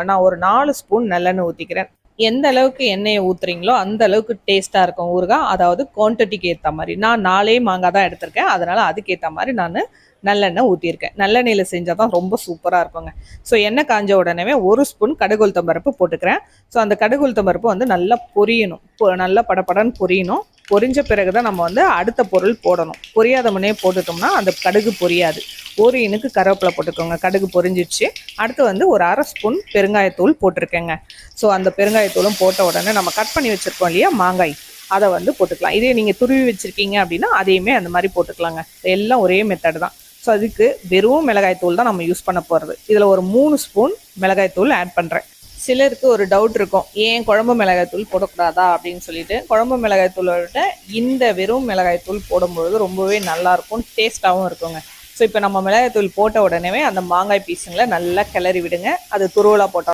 நான் ஒரு 4 ஸ்பூன் நல்லெண்ணெய் ஊற்றிக்கிறேன். எந்த அளவுக்கு எண்ணெயை ஊற்றுறீங்களோ அந்த அளவுக்கு டேஸ்ட்டாக இருக்கும் ஊறுகாய். அதாவது குவான்டிட்டிக்கு ஏற்ற மாதிரி. நான் 4 மாங்காய் தான் எடுத்திருக்கேன். அதனால் அதுக்கேற்ற மாதிரி நான் நல்லெண்ணெய் ஊற்றிருக்கேன். நல்லெண்ணெயில் செஞ்சால் தான் ரொம்ப சூப்பராக இருக்குங்க. ஸோ எண்ணெய் காஞ்ச உடனே 1 ஸ்பூன் கடுகு உளுத்தம் பருப்பு போட்டுக்கிறேன். ஸோ அந்த கடுகு உளுத்தம் பருப்பு வந்து நல்லா பொரியணும். நல்லா படப்படன்னு பொரியணும். பொரிஞ்ச பிறகு தான் நம்ம வந்து அடுத்த பொருள் போடணும். பொரியாத முன்னே போட்டுட்டோம்னா அந்த கடுகு பொரியாது. ஒரு இனுக்கு கருவேப்பிலை போட்டுக்கோங்க. கடுகு பொரிஞ்சிடுச்சு. அடுத்து வந்து ஒரு 1/2 ஸ்பூன் பெருங்காயத்தூள் போட்டிருக்கேங்க. ஸோ அந்த பெருங்காயத்தூளும் போட்ட உடனே நம்ம கட் பண்ணி வச்சுருக்கோம் இல்லையா மாங்காய், அதை வந்து போட்டுக்கலாம். இதே நீங்கள் துருவி வச்சுருக்கீங்க அப்படின்னா அதையுமே அந்த மாதிரி போட்டுக்கலாங்க. எல்லாம் ஒரே மெத்தட் தான். ஸோ அதுக்கு வெறும் மிளகாய்த்தூள் தான் நம்ம யூஸ் பண்ண போகிறது. இதில் ஒரு 3 ஸ்பூன் மிளகாய்த்தூள் ஆட் பண்ணுறேன். சிலருக்கு ஒரு டவுட் இருக்கும், ஏன் குழம்பு மிளகாய்த்தூள் போடக்கூடாதா அப்படின்னு சொல்லிட்டு. குழம்பு மிளகாய்த்தூளை விட இந்த வெறும் மிளகாய்த்தூள் போடும்பொழுது ரொம்பவே நல்லாயிருக்கும், டேஸ்ட்டாகவும் இருக்குங்க. ஸோ இப்போ நம்ம மிளகாய்த்தூள் போட்ட உடனே அந்த மாங்காய் பீஸுங்களை நல்லா கிளறி விடுங்க. அது துருவலாக போட்டோம்